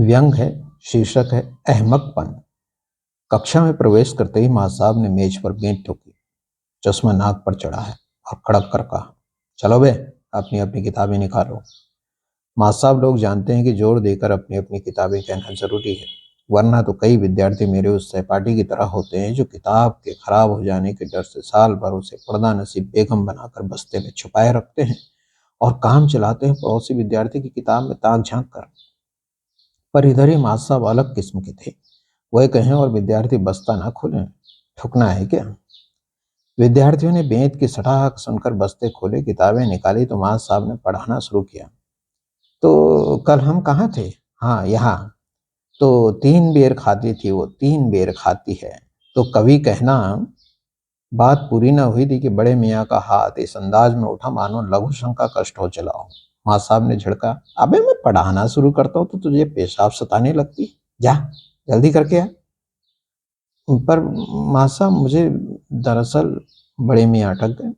व्यंग है, शीर्षक है अहमकपन। कक्षा में प्रवेश करते ही माँ साहब ने मेज पर बेंच ठोकी। चश्मा नाक पर चढ़ा है और कड़क कर कहा, चलो बे, अपनी अपनी किताबें निकालो। माँ साहब, लोग जानते हैं कि जोर देकर अपनी अपनी किताबें कहना जरूरी है, वरना तो कई विद्यार्थी मेरे उस सहपाठी की तरह होते हैं जो किताब के खराब हो जाने के डर से साल भर उसे पर्दा नसीब बेगम बनाकर बस्ते में छुपाए रखते हैं और काम चलाते हैं पड़ोसी विद्यार्थी की किताब में ताक झांक कर। पर इधर ही माँ साहब अलग किस्म के थे। वह कहें और विद्यार्थी बस्ता ना खोलें, ठुकना है क्या? विद्यार्थियों ने बेंत की सटाहट सुनकर बस्ते खोले, किताबें निकाली तो माँ साहब ने पढ़ाना शुरू किया। तो कल हम कहाँ थे? हाँ, यहाँ। तो 3 बेर खाती थी वो, 3 बेर खाती है। तो कभी कहना। बात पूरी न हुई थी कि बड़े मियाँ का हाथ इस अंदाज में उठा मानो लघु शंका कष्ट हो चला हो। माँ साहब ने झड़का, अबे मैं पढ़ाना शुरू करता हूँ तो तुझे पेशाब सताने लगती। जा, जल्दी करके आ। पर माँ साहब, मुझे दरअसल बड़े मियाँ अटक गए।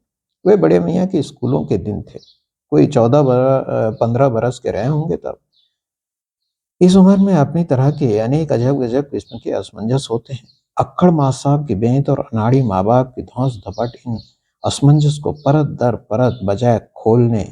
वे बड़े मियाँ के स्कूलों के दिन थे। कोई 15 बरस के रहे होंगे तब। इस उम्र में अपनी तरह के अनेक अजब गजब किस्म के असमंजस होते हैं। अक्कड़ माँ साहब की बेंत और अनाड़ी माँ बाप की धौंस धपट इन असमंजस को परत दर परत बजाय खोलने,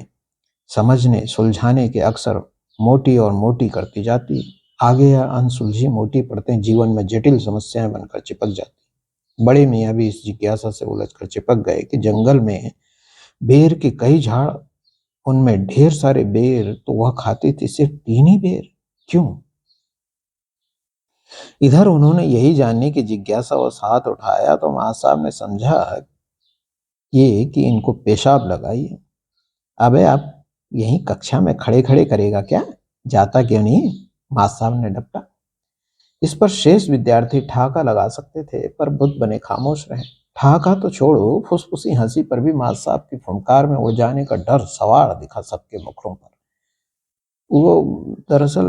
समझने, सुलझाने के अक्सर मोटी और मोटी करती जाती। आगे यह अनसुलझी मोटी परतें जीवन में जटिल समस्याएं बनकर चिपक जाती। बड़े मियाँ भी इस जिज्ञासा से उलझकर चिपक गए कि जंगल में बेर के कई झाड़, उनमें ढेर सारे बेर, तो वह खाती थी सिर्फ 3 ही बेर, क्यों? इधर उन्होंने यही जानने की जिज्ञासा और हाथ उठाया तो माँ साहब ने समझा ये कि इनको पेशाब लगाइए। अबे आप यहीं कक्षा में खड़े खड़े करेगा क्या? जाता क्यों नहीं? माँ साहब ने डपटा। इस पर शेष विद्यार्थी ठहाका लगा सकते थे, पर बुद्ध बने खामोश रहे। ठहाका तो छोड़ो, फुसफुसी हंसी पर भी माँ साहब की फुंकार में उड़ जाने का डर सवार दिखा सबके मुखों पर। वो दरअसल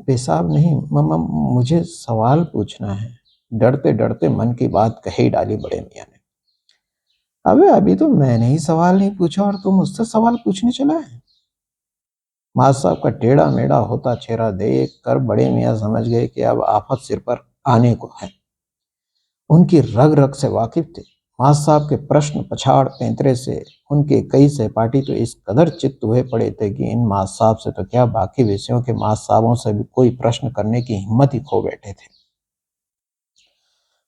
पेशाब नहीं, मम्मा, मुझे सवाल पूछना है। डरते डरते मन की बात कह ही डाली बड़े मियाँ ने। अबे अभी तो मैंने ही सवाल नहीं पूछा और तुम मुझसे सवाल पूछने चला है। माँ साहब का टेढ़ा मेढ़ा होता चेहरा देख कर बड़े मियाँ समझ गए कि अब आफत सिर पर आने को है। उनकी रग रग से वाकिफ थे। माँ साहब के प्रश्न पछाड़ पैंतरे से उनके कई सहपाठी तो इस कदर चित्त हुए पड़े थे कि इन माँ साहब से तो क्या, बाकी विषयों के माँ साहबों से भी कोई प्रश्न करने की हिम्मत ही खो बैठे थे।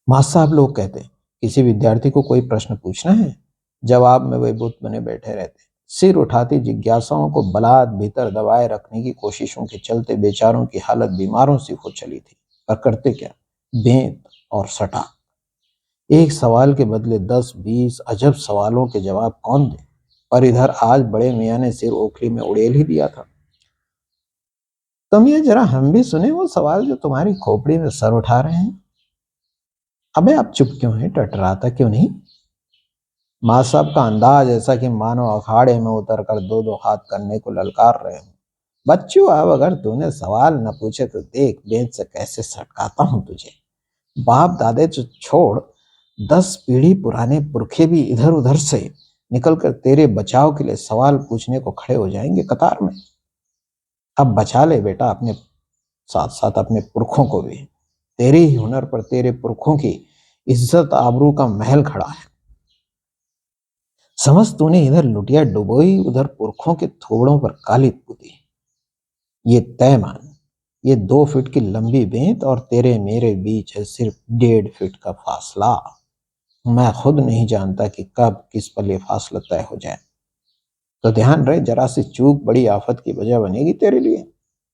माँ साहब, लोग कहते किसी विद्यार्थी को कोई प्रश्न पूछना है, जवाब में वे बुत बने बैठे रहते। सिर उठाती जिज्ञासाओं को बलात् भीतर दबाए रखने की कोशिशों के चलते बेचारों की हालत बीमारों सी हो चली थी। पर करते क्या? बेंत और सटा। एक सवाल के बदले 10-20 अजब सवालों के जवाब कौन दे? पर इधर आज बड़े मियाँ ने सिर ओखली में उड़ेल ही दिया था। तुम ये जरा हम भी सुने वो सवाल जो तुम्हारी खोपड़ी में सर उठा रहे हैं। अबे आप चुप क्यों हैं? टटराता क्यों नहीं? माँ साहब का अंदाज ऐसा कि मानो अखाड़े में उतर कर दो दो हाथ करने को ललकार रहे हो। बच्चों, अब अगर तूने सवाल न पूछे तो देख बेंच से कैसे सटकाता हूं तुझे। बाप दादे तो छोड़, 10 पीढ़ी पुराने पुरखे भी इधर उधर से निकलकर तेरे बचाव के लिए सवाल पूछने को खड़े हो जाएंगे कतार में। अब बचा ले बेटा अपने साथ साथ अपने पुरखों को भी। तेरे ही हुनर पर तेरे पुरखों की इज्जत आबरू का महल खड़ा है। समझ, तूने इधर लुटिया डुबोई, उधर पुरखों के थोबड़ों पर काली पुती। ये तय मान, ये 2 फीट की लंबी बेंत और तेरे मेरे बीच है सिर्फ 1.5 फीट का फासला। मैं खुद नहीं जानता कि कब किस पल ये फासला तय हो जाए। तो ध्यान रहे, जरा सी चूक बड़ी आफत की वजह बनेगी तेरे लिए,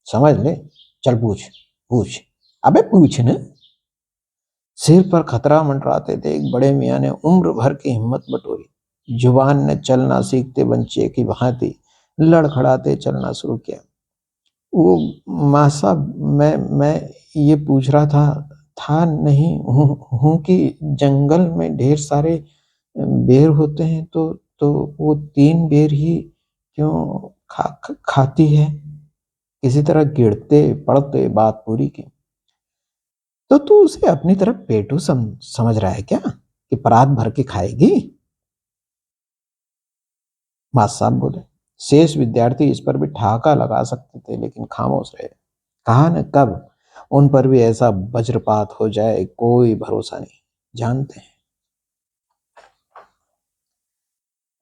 समझ ले। चल पूछ, पूछ, अबे पूछ न। सिर पर खतरा मंडराते देख बड़े मियाँ ने उम्र भर की हिम्मत बटोरी। जुबान ने चलना सीखते बच्चे की भांति लड़खड़ाते चलना शुरू किया। वो माँ साहब, मैं ये पूछ रहा था नहीं हूँ कि जंगल में ढेर सारे बेर होते हैं तो वो 3 बेर ही क्यों खाती है? किसी तरह गिरते पड़ते बात पूरी की। तो तू उसे अपनी तरफ पेटू समझ रहा है क्या कि परात भर के खाएगी? माँ साहब बोले। शेष विद्यार्थी इस पर भी ठहाका लगा सकते थे लेकिन खामोश रहे। कहा न कब उन पर भी ऐसा वज्रपात हो जाए, कोई भरोसा नहीं। जानते हैं,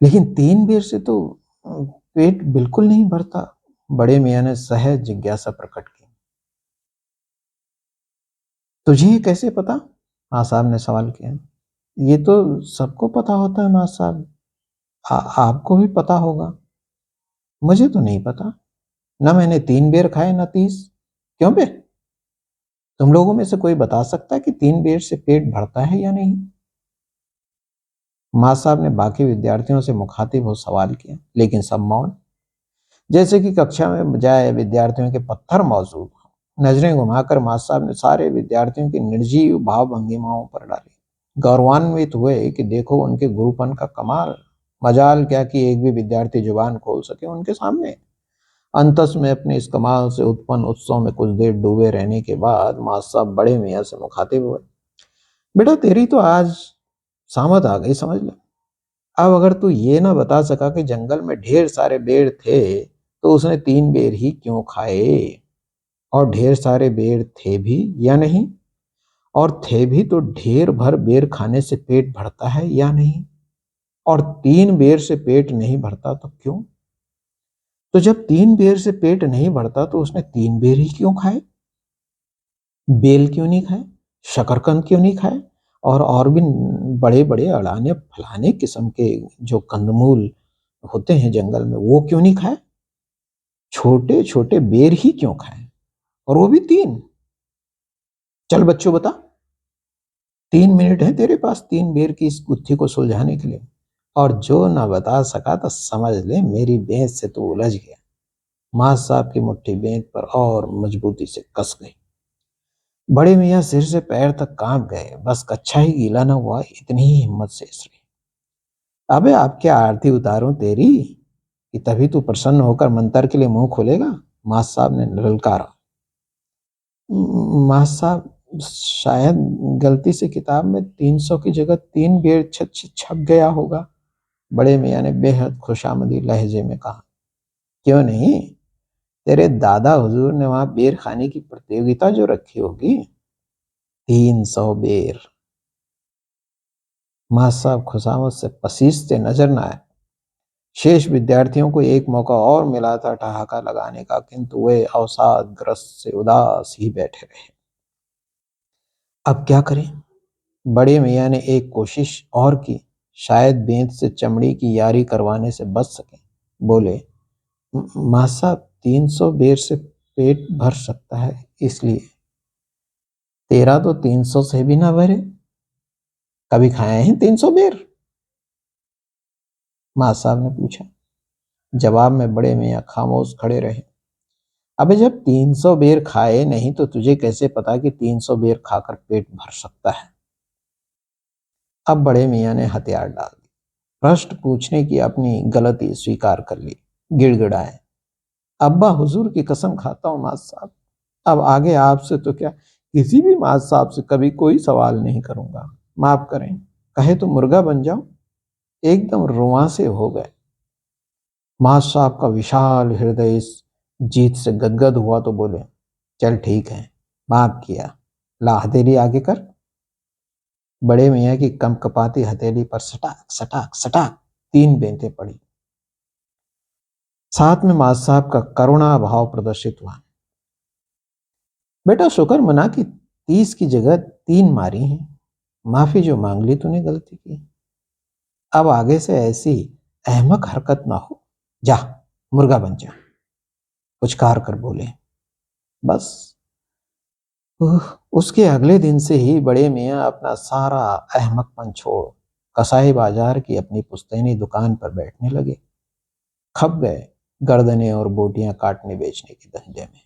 लेकिन 3 बेर से तो पेट बिल्कुल नहीं भरता। बड़े मियाँ ने सहज जिज्ञासा प्रकट की। तुझे ये कैसे पता? माँ साहब ने सवाल किया। ये तो सबको पता होता है माँ साहब, आपको भी पता होगा। मुझे तो नहीं पता, न मैंने 3 बेर खाए न 30। क्यों बे, तुम लोगों में से कोई बता सकता है कि 3 बेर से पेट भरता है या नहीं? माँ साहब ने बाकी विद्यार्थियों से मुखातिब हो सवाल किया, लेकिन सब मौन, जैसे कि कक्षा में बजाय विद्यार्थियों के पत्थर मौजूद हों। नजरें घुमाकर माँ साहब ने सारे विद्यार्थियों की निर्जीव भाव भंगिमाओं पर डाली। गौरवान्वित हुए कि देखो उनके गुरुपन का कमाल। मजाल क्या कि एक भी विद्यार्थी जुबान खोल सके उनके सामने। अंतस में अपने इस कमाल से उत्पन्न उत्सव में कुछ देर डूबे रहने के बाद माँ साहब बड़े मियाँ से मुखातिब हुए। बेटा, तेरी तो आज सामत आ गई, समझ ले। अब अगर तू ये ना बता सका कि जंगल में ढेर सारे बेर थे, तो उसने 3 बेर ही क्यों खाए? और ढेर सारे बेर थे भी या नहीं? और थे भी तो ढेर भर बेर खाने से पेट भरता है या नहीं? और 3 बेर से पेट नहीं भरता तो क्यों? तो जब 3 बेर से पेट नहीं भरता तो उसने 3 बेर ही क्यों खाए? बेल क्यों नहीं खाए? शकरकंद क्यों नहीं खाए? और भी बड़े बड़े अड़ाने फलाने किस्म के जो कंदमूल होते हैं जंगल में, वो क्यों नहीं खाए? छोटे छोटे बेर ही क्यों खाए, और वो भी 3? चल बच्चों बता, 3 मिनट है तेरे पास 3 बेर की इस गुत्थी को सुलझाने के लिए। और जो ना बता सका तो समझ ले मेरी बेंत से तू उलझ गया। माँ साहब की मुट्ठी बेंत पर और मजबूती से कस गई। बड़े मियाँ सिर से पैर तक कांप गए। बस कच्छा ही गीला न हुआ, इतनी ही हिम्मत से इसलिए। अबे आप क्या आरती उतारूं तेरी, कि तभी तू प्रसन्न होकर मंतर के लिए मुंह खोलेगा? माँ साहब ने ललकारा। माँ साहब, शायद गलती से किताब में 300 की जगह 3 बेर छप गया होगा। बड़े मियाँ ने बेहद खुशामदी लहजे में कहा। क्यों नहीं, तेरे दादा हुजूर ने वहां बेर खाने की प्रतियोगिता जो रखी होगी। 300 बेर। माँ साहब खुशामद से पसीजते नजर न आए। शेष विद्यार्थियों को एक मौका और मिला था ठहाका लगाने का, किंतु वे अवसादग्रस्त से उदास ही बैठे रहे। अब क्या करें? बड़े मियाँ ने एक कोशिश और की, शायद बेंत से चमड़ी की यारी करवाने से बच सके। बोले, माँ साहब, 300 बेर से पेट भर सकता है, इसलिए। तेरा तो 300 से भी ना भरे। कभी खाए हैं 300 बेर? माँ साहब ने पूछा। जवाब में बड़े मियाँ खामोश खड़े रहे। अबे जब 300 बेर खाए नहीं तो तुझे कैसे पता कि 300 बेर खाकर पेट भर सकता है? अब बड़े मियाँ ने हथियार डाल दी। प्रश्न पूछने की अपनी गलती स्वीकार कर ली। गिड़गिड़ाए, अब्बा हुजूर की कसम खाता हूँ माँ साहब, अब आगे आपसे तो क्या, किसी भी माँ साहब से कभी कोई सवाल नहीं करूंगा। माफ करें, कहे तो मुर्गा बन जाओ। एकदम रुआंसे हो गए। माँ साहब का विशाल हृदय इस जीत से गदगद हुआ तो बोले, चल ठीक है, माफ किया, ला हथेली आगे कर। बड़े मियाँ की कपकपाती हथेली पर सटाक सटाक सटाक 3 बेंतें पड़ी। साथ में माँ साहब का करुणा भाव प्रदर्शित हुआ। बेटा शुक्र मना कि 30 की जगह 3 मारी हैं। माफी जो मांग ली तूने गलती की। अब आगे से ऐसी अहमक हरकत ना हो। जा, मुर्गा बन जा, पुचकार कर बोले। बस उसके अगले दिन से ही बड़े मियाँ अपना सारा अहमकपन छोड़ कसाई बाजार की अपनी पुश्तैनी दुकान पर बैठने लगे। खप गए गर्दनें और बोटियां काटने बेचने के धंधे में।